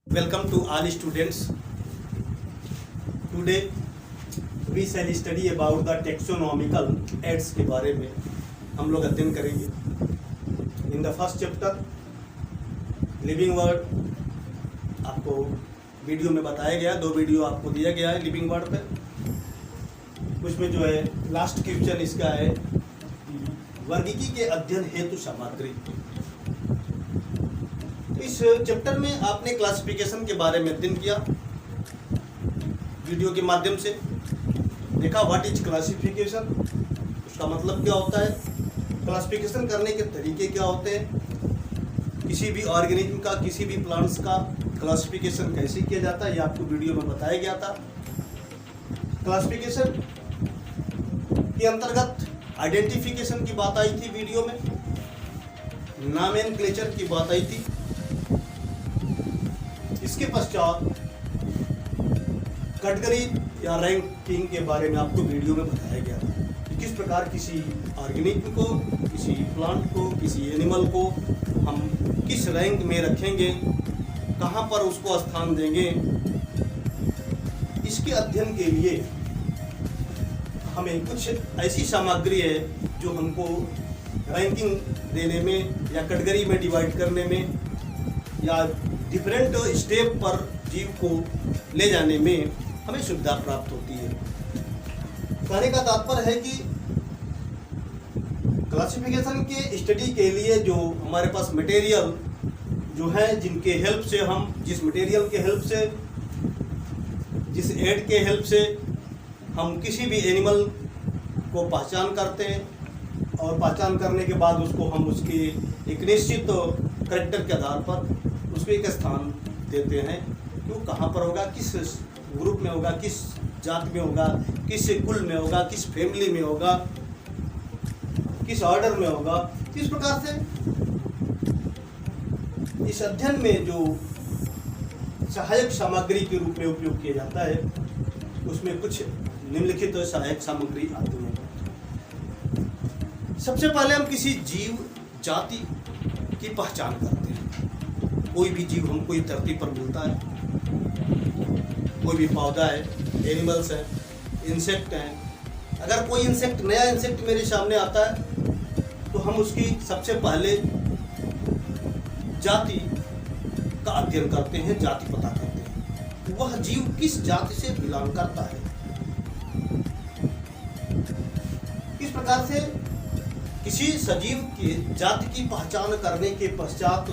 Welcome to all students. Today we shall study about the taxonomical aids के बारे में हम लोग अध्ययन करेंगे. In the first chapter living word आपको वीडियो में बताया गया, 2 वीडियो आपको दिया गया है लिविंग वर्ड पे. उसमें जो है लास्ट क्वेश्चन इसका है वर्गीकी के अध्ययन हेतु सामग्री. इस चैप्टर में आपने क्लासिफिकेशन के बारे में अध्ययन किया, वीडियो के माध्यम से देखा व्हाट इज क्लासिफिकेशन, उसका मतलब क्या होता है, क्लासिफिकेशन करने के तरीके क्या होते हैं, किसी भी ऑर्गेनिज्म का, किसी भी प्लांट्स का क्लासिफिकेशन कैसे किया जाता है, ये आपको वीडियो में बताया गया था. क्लासिफिकेशन के अंतर्गत आइडेंटिफिकेशन की बात आई थी वीडियो में, नॉमेनक्लेचर की बात आई थी. इसके पश्चात कैटेगरी या रैंकिंग के बारे में आपको वीडियो में बताया गया कि किस प्रकार किसी ऑर्गेनिज्म को, किसी प्लांट को, किसी एनिमल को हम किस रैंक में रखेंगे, कहाँ पर उसको स्थान देंगे. इसके अध्ययन के लिए हमें कुछ ऐसी सामग्री है जो हमको रैंकिंग देने में या कैटेगरी में डिवाइड करने में या डिफरेंट स्टेप पर जीव को ले जाने में हमें सुविधा प्राप्त होती है. कहने का तात्पर्य है कि क्लासिफिकेशन के स्टडी के लिए जो हमारे पास मटेरियल जो है, जिनके हेल्प से हम, जिस मटेरियल के हेल्प से, जिस एड के हेल्प से हम किसी भी एनिमल को पहचान करते हैं और पहचान करने के बाद उसको हम उसके एक निश्चित कैरेक्टर के आधार पर उसको एक स्थान देते हैं कि वो कहाँ पर होगा, किस ग्रुप में होगा, किस जात में होगा, किस कुल में होगा, किस फैमिली में होगा, किस ऑर्डर में होगा. इस प्रकार से इस अध्ययन में जो सहायक सामग्री के रूप में उपयोग किया जाता है उसमें कुछ निम्नलिखित सहायक सामग्री आती है. सबसे पहले हम किसी जीव जाति की पहचान करते हैं. कोई भी जीव हमको इस धरती पर मिलता है, कोई भी पौधा है, एनिमल्स हैं, इंसेक्ट हैं. अगर कोई इंसेक्ट, नया इंसेक्ट मेरे सामने आता है तो हम उसकी सबसे पहले जाति का अध्ययन करते हैं, जाति पता करते हैं, वह जीव किस जाति से बिलोंग करता है. इस प्रकार से किसी सजीव की जाति की पहचान करने के पश्चात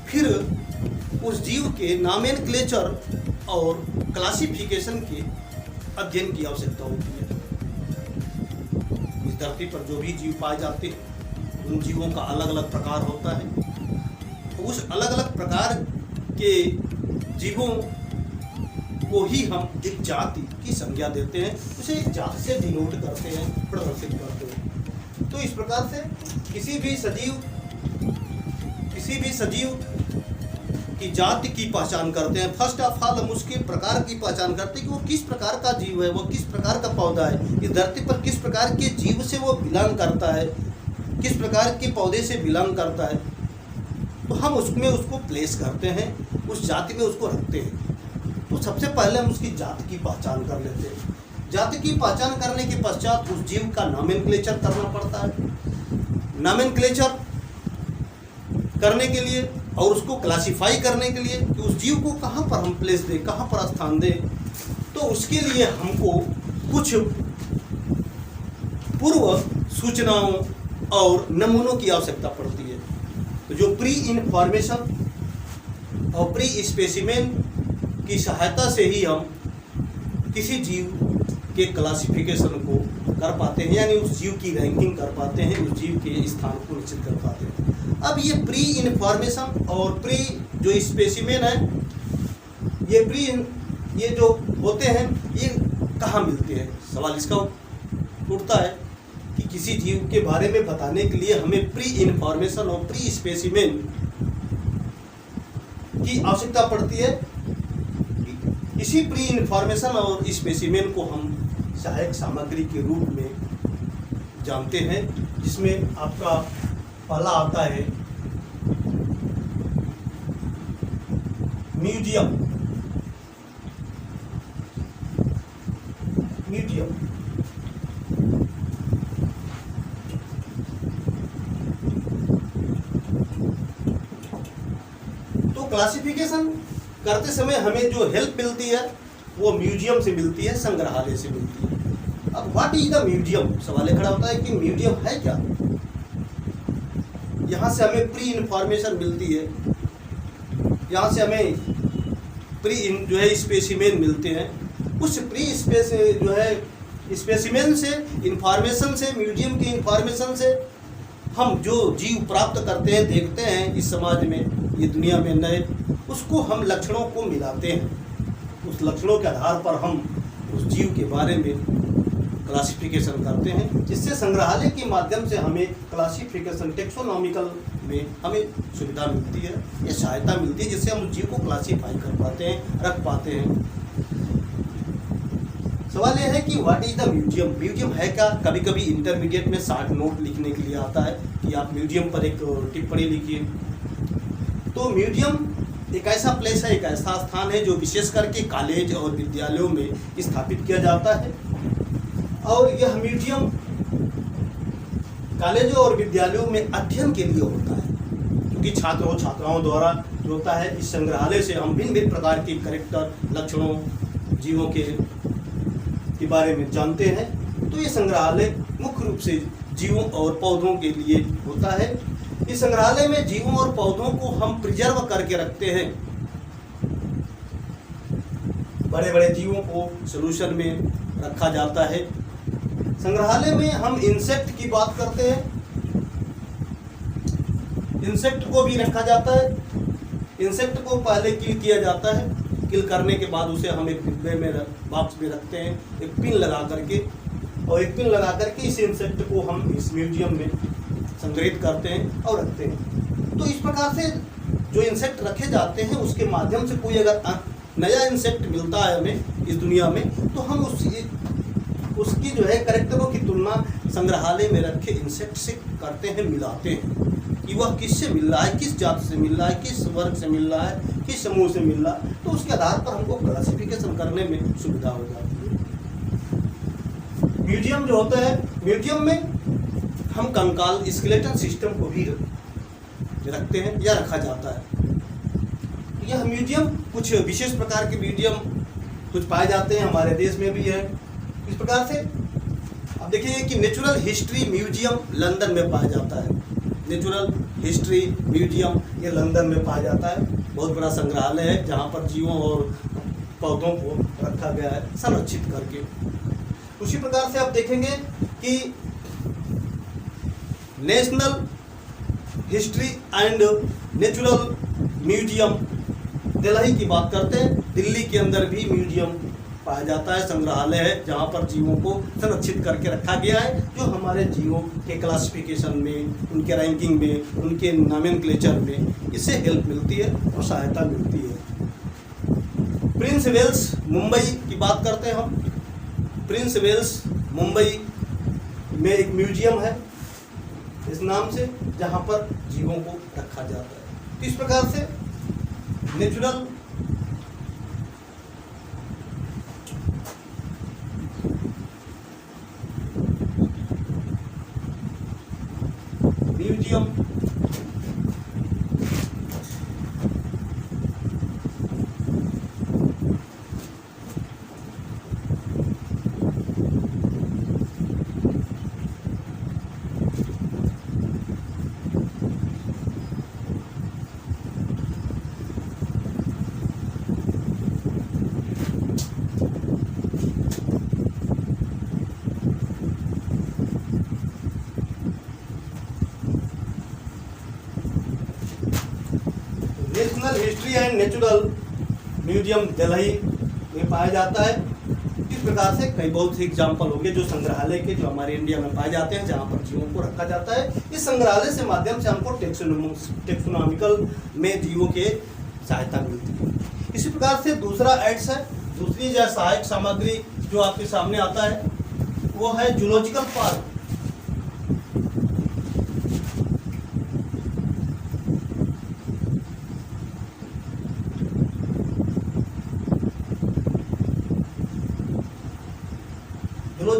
फिर उस जीव के नॉमेनक्लेचर और क्लासिफिकेशन के अध्ययन की आवश्यकता होती है. इस धरती पर जो भी जीव पाए जाते हैं उन जीवों का अलग अलग प्रकार होता है. उस अलग अलग प्रकार के जीवों को ही हम एक जाति की संज्ञा देते हैं, उसे एक जाति से डिनोट करते हैं, प्रदर्शित करते हैं. तो इस प्रकार से किसी भी सजीव की जाति की पहचान करते हैं. फर्स्ट ऑफ ऑल हम उसके प्रकार की पहचान करते हैं कि वो किस प्रकार का जीव है, वो किस प्रकार का पौधा है, इस धरती पर किस प्रकार के जीव से वो बिलोंग करता है, किस प्रकार के पौधे से बिलोंग करता है. तो हम उसमें उसको प्लेस करते हैं, उस जाति में उसको रखते हैं. तो सबसे पहले हम उसकी जाति की पहचान कर लेते हैं. जाति की पहचान करने के पश्चात उस जीव का नॉमेनक्लेचर करना पड़ता है. नॉमेनक्लेचर करने के लिए और उसको क्लासिफाई करने के लिए कि उस जीव को कहाँ पर हम प्लेस दें, कहाँ पर स्थान दें, तो उसके लिए हमको कुछ पूर्व सूचनाओं और नमूनों की आवश्यकता पड़ती है. तो जो प्री इंफॉर्मेशन और प्री स्पेसिमेन की सहायता से ही हम किसी जीव के क्लासिफिकेशन को कर पाते हैं, यानी उस जीव की रैंकिंग कर पाते हैं, उस जीव के स्थान को निश्चित कर पाते हैं. अब ये प्री इंफॉर्मेशन और प्री जो स्पेसिमेन है, ये जो होते हैं ये कहाँ मिलते हैं. सवाल इसका उठता है कि किसी जीव के बारे में बताने के लिए हमें प्री इंफॉर्मेशन और प्री स्पेसिमेन की आवश्यकता पड़ती है. इसी प्री इंफॉर्मेशन और स्पेसिमेन को हम सहायक सामग्री के रूप में जानते हैं, जिसमें आपका पहला आता है म्यूजियम, म्यूजियम तो क्लासिफिकेशन करते समय हमें जो हेल्प मिलती है वो म्यूजियम से मिलती है, संग्रहालय से मिलती है। अब व्हाट इज द म्यूजियम, सवाल खड़ा होता है कि म्यूजियम है क्या। यहाँ से हमें प्री इंफॉर्मेशन मिलती है, यहाँ से हमें प्री जो है स्पेसिमेन मिलते हैं। उस प्री स्पेस जो है स्पेसिमेन से, इंफॉर्मेशन से, म्यूजियम की इंफॉर्मेशन से हम जो जीव प्राप्त करते हैं, देखते हैं इस समाज में, ये दुनिया में नए, उसको हम लक्षणों को मिलाते हैं। उस लक्षणों के आधार पर हम उस जीव के बारे में क्लासिफिकेशन करते हैं, जिससे संग्रहालय के माध्यम से हमें क्लासिफिकेशन टेक्सोनॉमिकल में हमें सुविधा मिलती है, ये सहायता मिलती है, जिससे हम उस जीव को क्लासीफाई कर पाते हैं, रख पाते हैं। सवाल यह है कि what is the museum, museum है क्या। कभी कभी इंटरमीडिएट में शॉर्ट नोट लिखने के लिए आता है कि आप म्यूजियम पर एक टिप्पणी लिखिए। तो म्यूजियम एक ऐसा प्लेस है, एक ऐसा स्थान है जो विशेष करके कॉलेज और विद्यालयों में स्थापित किया जाता है। और यह म्यूजियम कॉलेजों और विद्यालयों में अध्ययन के लिए होता है, क्योंकि छात्रों छात्राओं द्वारा जो होता है, इस संग्रहालय से हम भिन्न भिन्न प्रकार के कैरेक्टर, लक्षणों, जीवों के बारे में जानते हैं। तो ये संग्रहालय मुख्य रूप से जीवों और पौधों के लिए होता है। इस संग्रहालय में जीवों और पौधों को हम प्रिजर्व करके रखते हैं। बड़े बड़े जीवों को सोल्यूशन में रखा जाता है। संग्रहालय में हम इंसेक्ट की बात करते हैं, इंसेक्ट को भी रखा जाता है। इंसेक्ट को पहले किल किया जाता है, किल करने के बाद उसे हम एक डिब्बे में बॉक्स में रखते हैं, एक पिन लगा करके, और एक पिन लगा करके इस इंसेक्ट को हम इस म्यूजियम में संग्रहित करते हैं और रखते हैं। तो इस प्रकार से जो इंसेक्ट रखे जाते हैं, उसके माध्यम से कोई अगर नया इंसेक्ट मिलता है हमें इस दुनिया में, तो हम उसकी जो है कैरेक्टरों की तुलना संग्रहालय में रखे इंसेक्ट से करते हैं, मिलाते हैं कि वह किससे मिल रहा है, किस जात से मिल रहा है, किस वर्ग से मिल रहा है, किस समूह से मिल रहा है। तो उसके आधार पर हमको क्लासिफिकेशन करने में सुविधा हो जाती है। म्यूजियम जो होता है, म्यूजियम में हम कंकाल, स्केलेटन सिस्टम को भी रखते हैं या रखा जाता है। यह म्यूजियम, कुछ विशेष प्रकार के म्यूजियम कुछ पाए जाते हैं, हमारे देश में भी है। इस प्रकार से अब देखिए कि नेचुरल हिस्ट्री म्यूजियम लंदन में पाया जाता है। नेचुरल हिस्ट्री म्यूजियम ये लंदन में पाया जाता है। बहुत बड़ा संग्रहालय है जहाँ पर जीवों और पौधों को रखा गया है संरक्षित करके। उसी प्रकार से आप देखेंगे कि national history and natural museum Delhi की बात करते हैं। दिल्ली के अंदर भी म्यूजियम पाया जाता है, संग्रहालय है जहाँ पर जीवों को संरक्षित करके रखा गया है, जो हमारे जीवों के क्लासिफिकेशन में, उनके रैंकिंग में, उनके नॉमेनक्लेचर में इससे हेल्प मिलती है और सहायता मिलती है। प्रिंस वेल्स मुंबई की बात करते हैं हम। प्रिंस वेल्स मुंबई में एक म्यूजियम है इस नाम से, जहाँ पर जीवों को रखा जाता है। तो इस प्रकार से natural museum national history and natural museum Delhi में पाया जाता है। इस प्रकार से कई बहुत से एग्जाम्पल हो गए जो संग्रहालय के, जो हमारे इंडिया में पाए जाते हैं, जहाँ पर जीवों को रखा जाता है। इस संग्रहालय से माध्यम से हमको टेक्सोनॉमिकल में जीवों के सहायता मिलती है। इसी प्रकार से दूसरा एड्स है, दूसरी जो सहायक सामग्री जो आपके सामने आता है वो है जूलॉजिकल पार्क।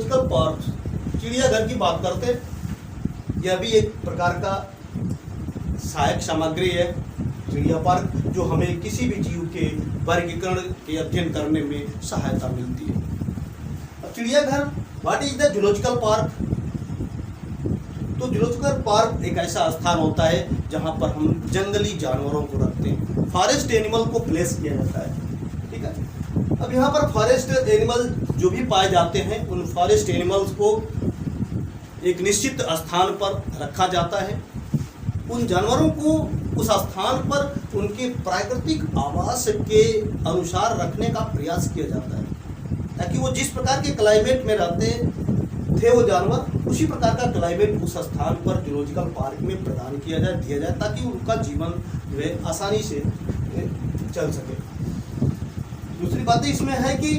जूलॉजिकल पार्क, चिड़ियाघर की बात करते हैं। यह भी एक प्रकार का सहायक सामग्री है, चिड़िया पार्क, जो हमें किसी भी जीव के वर्गीकरण के अध्ययन करने में सहायता मिलती है। अब चिड़ियाघर, what is the zoological park? तो जूलॉजिकल पार्क एक ऐसा स्थान होता है जहां पर हम जंगली जानवरों को रखते हैं, फॉरेस्ट एनिमल को प्लेस किया जाता है, ठीक है। अब यहाँ पर फॉरेस्ट एनिमल जो भी पाए जाते हैं, उन फॉरेस्ट एनिमल्स को एक निश्चित स्थान पर रखा जाता है। उन जानवरों को उस स्थान पर उनके प्राकृतिक आवास के अनुसार रखने का प्रयास किया जाता है, ताकि वो जिस प्रकार के क्लाइमेट में रहते थे वो जानवर, उसी प्रकार का क्लाइमेट उस स्थान पर जूलॉजिकल पार्क में प्रदान किया जाए, दिया जाए, ताकि उनका जीवन जो है आसानी से चल सके। दूसरी बात इसमें है कि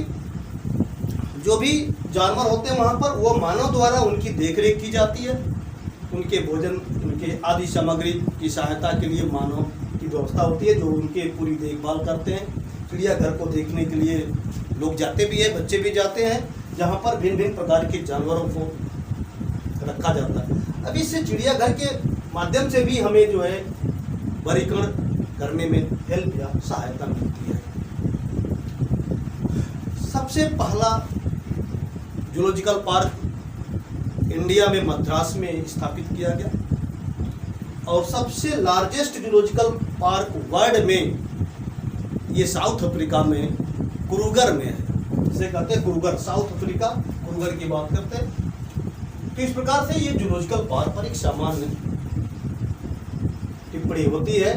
जो भी जानवर होते हैं वहाँ पर, वो मानव द्वारा उनकी देखरेख की जाती है। उनके भोजन, उनके आदि सामग्री की सहायता के लिए मानव की व्यवस्था होती है, जो उनके पूरी देखभाल करते हैं। चिड़ियाघर को देखने के लिए लोग जाते भी हैं, बच्चे भी जाते हैं, जहाँ पर भिन्न भिन्न प्रकार के जानवरों को रखा जाता है। अब इससे चिड़ियाघर के माध्यम से भी हमें जो है वर्गीकरण करने में हेल्प या सहायता मिलती है। सबसे पहला जूलॉजिकल पार्क इंडिया में मद्रास में स्थापित किया गया, और सबसे लार्जेस्ट जूलॉजिकल पार्क वर्ल्ड में ये साउथ अफ्रीका में क्रूगर में है, जिसे कहते हैं क्रूगर, साउथ अफ्रीका क्रूगर की बात करते हैं। तो इस प्रकार से ये जूलॉजिकल पार्क पर एक सामान्य टिप्पणी होती है,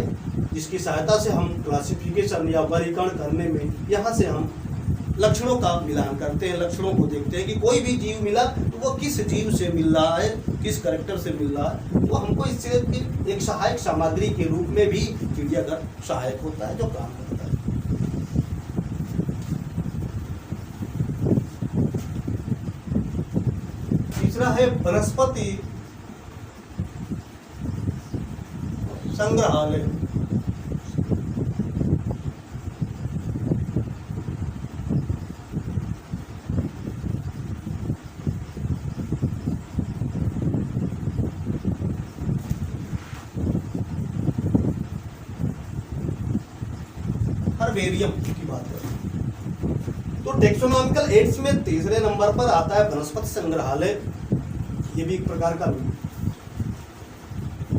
जिसकी सहायता से हम क्लासिफिकेशन या वर्गीकरण करने में यहाँ से हम लक्षणों का मिलान करते हैं, लक्षणों को देखते हैं कि कोई भी जीव मिला तो वो किस जीव से मिल रहा है, किस कैरेक्टर से मिल रहा है। तो हमको इससे एक सहायक सामग्री के रूप में भी चिड़ियाघर सहायक होता है, जो काम करता है। तीसरा है वनस्पति संग्रहालय। हर्बेरियम की बात करें तो टेक्सोनॉमिकल एड्स में तीसरे नंबर पर आता है वनस्पति संग्रहालय। ये भी एक प्रकार का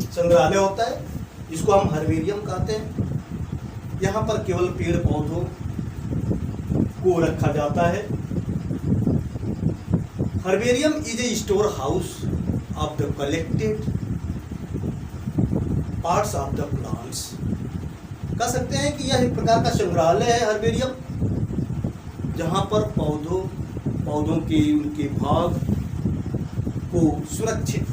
संग्रहालय होता है, जिसको हम हर्बेरियम कहते हैं। यहाँ पर केवल पेड़ पौधों को रखा जाता है। Herbarium is a store house of the collected parts of the plants. कह सकते हैं कि यह एक प्रकार का संग्रहालय है हर्बेरियम, जहाँ पर पौधों के उनके भाग को सुरक्षित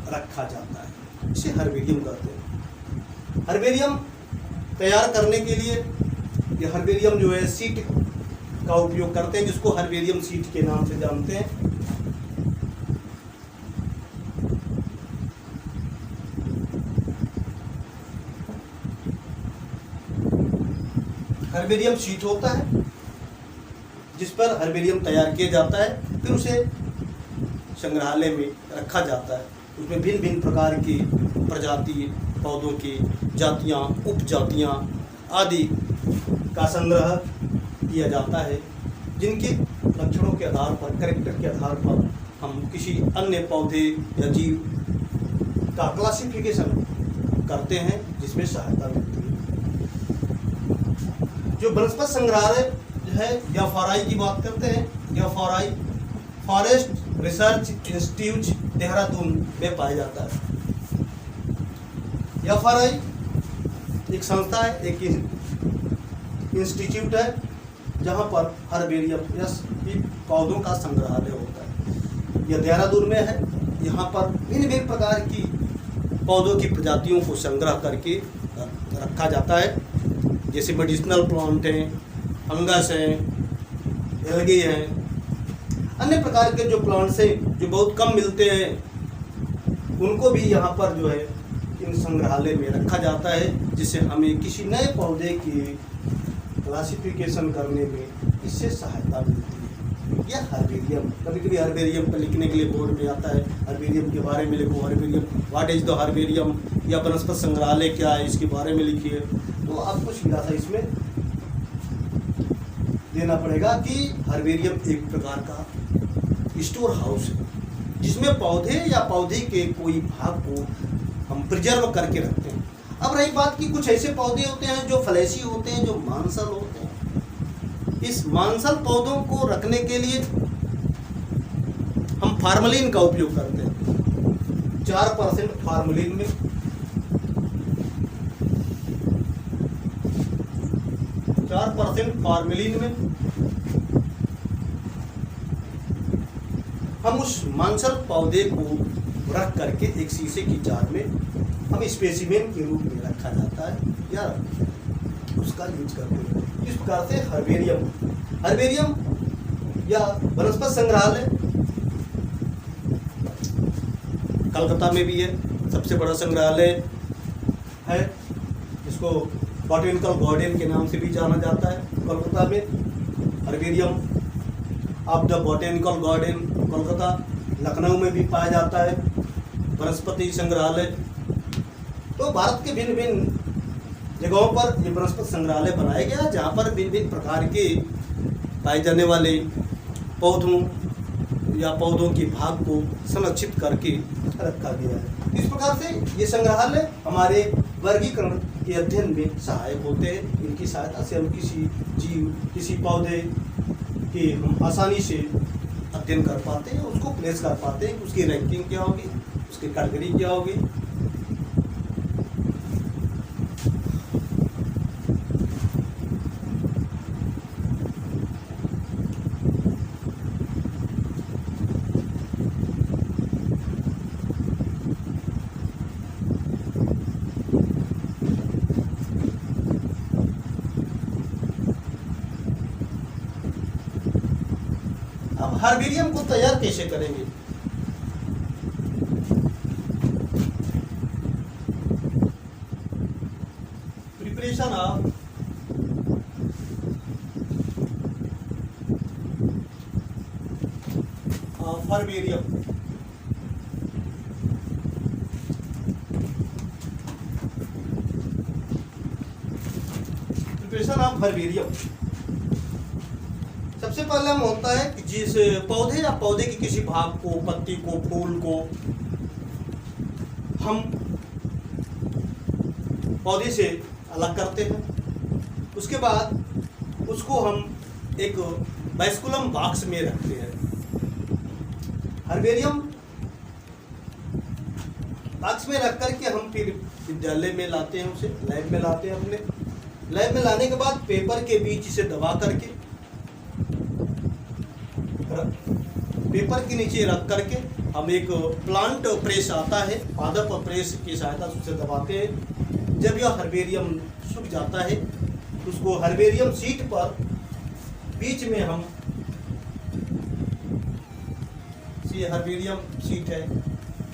रखा जाता है, इसे हर्बेरियम कहते हैं। हर्बेरियम तैयार करने के लिए ये हर्बेरियम जो है सीट का उपयोग करते हैं, जिसको हर्बेरियम सीट के नाम से जानते हैं। हर्बेरियम शीट होता है जिस पर हर्बेरियम तैयार किया जाता है, फिर उसे संग्रहालय में रखा जाता है। उसमें भिन्न भिन्न प्रकार की प्रजाति पौधों की जातियाँ, उपजातियाँ आदि का संग्रह किया जाता है, जिनके लक्षणों के आधार पर, कैरेक्टर के आधार पर हम किसी अन्य पौधे या जीव का क्लासिफिकेशन करते हैं, जिसमें सहायता मिलती है। जो वनस्पति संग्रहालय है एफआरआई की बात करते हैं, FRI forest research institute Dehradun में पाया जाता है। एफआरआई एक संस्था है, एक इंस्टीट्यूट है, जहाँ पर हर्बेरियम या पौधों का संग्रहालय होता है। यह देहरादून में है। यहाँ पर भिन्न भिन्न प्रकार की पौधों की प्रजातियों को संग्रह करके रखा जाता है, जैसे मेडिसिनल प्लांट हैं, फंगस हैं, एल्गी हैं, अन्य प्रकार के जो प्लांट्स हैं जो बहुत कम मिलते हैं, उनको भी यहाँ पर जो है इन संग्रहालय में रखा जाता है, जिससे हमें किसी नए पौधे की क्लासिफिकेशन करने में इससे सहायता मिलती है। या हर्बेरियम। कभी कभी हर्बेरियम पर लिखने के लिए बोर्ड में आता है, हर्बेरियम के बारे में लिखो, herbarium what is the herbarium, या वनस्पति संग्रहालय क्या है इसके बारे में लिखिए। तो आपको सीधा सा इसमें देना पड़ेगा कि हर्बेरियम एक प्रकार का स्टोर हाउस है जिसमें पौधे या पौधे के कोई भाग को हम प्रिजर्व करके रखते हैं। अब रही बात कि कुछ ऐसे पौधे होते हैं जो फलैशी होते हैं, जो मांसल होते हैं। इस मांसल पौधों को रखने के लिए हम फार्मलिन का उपयोग करते हैं। 4% फार्मलिन में 4% फार्मलिन में हम उस मांसल पौधे को रख करके एक शीशे की जार में हम स्पेसिमेन के रूप में रखा जाता है या उसका यूज करते हैं। इस प्रकार से हर्बेरियम या वनस्पति संग्रहालय कलकत्ता में भी है, सबसे बड़ा संग्रहालय है। इसको बॉटेनिकल गार्डन के नाम से भी जाना जाता है। कोलकाता में herbarium of the botanical garden Kolkata, Lucknow में भी पाया जाता है वनस्पति संग्रहालय। तो भारत के भिन्न भिन्न जगहों पर ये वनस्पति संग्रहालय बनाया गया जहाँ पर भिन्न भिन्न प्रकार के पाए जाने वाले पौधों या पौधों के भाग को संरक्षित करके रखा गया है। इस प्रकार से ये संग्रहालय हमारे वर्गीकरण के अध्ययन में सहायक होते हैं। इनकी सहायता से हम किसी जीव, किसी पौधे के हम आसानी से अध्ययन कर पाते हैं, उसको प्लेस कर पाते हैं, उसकी रैंकिंग क्या होगी, उसकी कैटेगरी क्या होगी। अब हर्बेरियम को तैयार कैसे करेंगे? Preparation of herbarium. Preparation of herbarium सबसे पहले हम होता है कि जिस पौधे या पौधे के किसी भाग को, पत्ती को, फूल को हम पौधे से अलग करते हैं। उसके बाद उसको हम एक वैस्कुलम बॉक्स में रखते हैं। हर्बेरियम बॉक्स में रख करके हम फिर विद्यालय में लाते हैं, उसे लैब में लाते हैं। अपने लैब में लाने के बाद पेपर के बीच इसे दबा करके पेपर के नीचे रख करके हम एक प्लांट प्रेस आता है, पादप प्रेस की सहायता से उसे दबाते हैं। जब यह हर्बेरियम सूख जाता है उसको हर्बेरियम शीट पर बीच में हम, ये हर्बेरियम शीट है,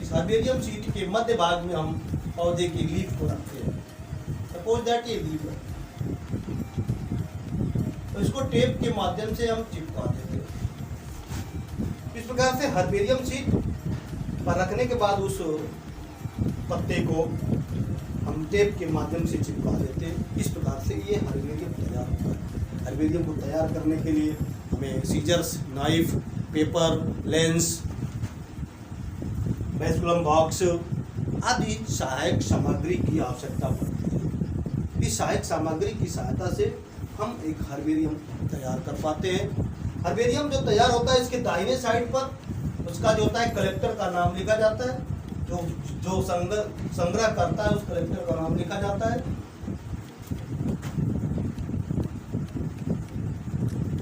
इस हर्बेरियम शीट के मध्य भाग में हम पौधे की लीफ को रखते हैं। सपोज दैट ये लीफ है, तो इसको टेप के माध्यम से हम चिपका देते हैं। इस प्रकार से हर्बेरियम शीट पर रखने के बाद उस पत्ते को हम टेप के माध्यम से चिपका देते हैं। इस प्रकार से ये हर्बेरियम तैयार होता है। हर्बेरियम को तैयार करने के लिए हमें scissors, knife, paper, lens, vasculum box आदि सहायक सामग्री की आवश्यकता पड़ती है। इस सहायक सामग्री की सहायता से हम एक हर्बेरियम तैयार कर पाते हैं। हर्बेरियम जो तैयार होता है इसके दाहिने साइड पर उसका जो होता है कलेक्टर का नाम लिखा जाता है। जो संग्रह करता है उस कलेक्टर का नाम लिखा जाता है।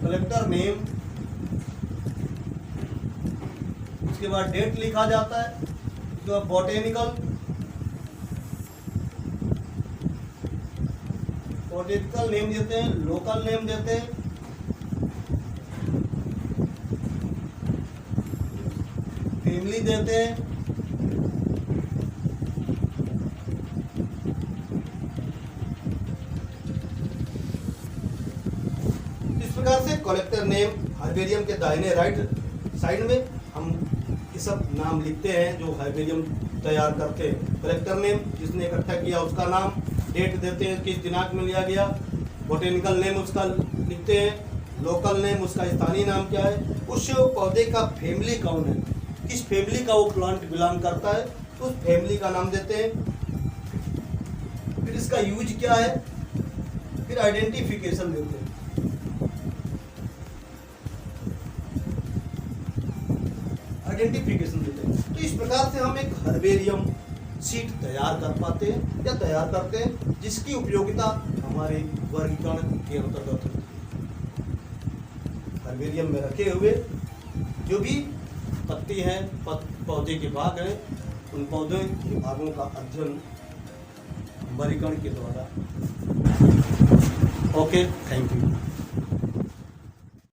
कलेक्टर नेम, उसके बाद डेट लिखा जाता है, उसके बाद बॉटेनिकल नेम देते हैं, लोकल नेम देते हैं, फैमिली देते हैं, इस प्रकार से कलेक्टर नेम, हर्बेरियम के दाहिने राइट साइड में हम ये सब नाम लिखते हैं जो हर्बेरियम तैयार करते हैं। कलेक्टर नेम, जिसने इकट्ठा किया उसका नाम, डेट देते हैं किस दिनांक में लिया गया, बोटेनिकल नेम उसका लिखते हैं, लोकल नेम उसका स्थानीय नाम क्या है, उस पौधे का फैमिली कौन है, किस फैमिली का वो प्लांट बिलोंग करता है तो उस फैमिली का नाम देते हैं। फिर इसका यूज क्या है, फिर आइडेंटिफिकेशन देते हैं। आइडेंटिफिकेशन देते हैं। तो इस प्रकार से हम एक हर्बेरियम शीट तैयार कर पाते हैं या तैयार करते हैं, जिसकी उपयोगिता हमारे वर्गीकरण के अंतर्गत होती है। हर्बेरियम में रखे हुए जो भी पत्ती है, पौधे के भाग हैं, उन पौधे के भागों का अध्ययन वर्गीकरण के द्वारा। Okay, thank you.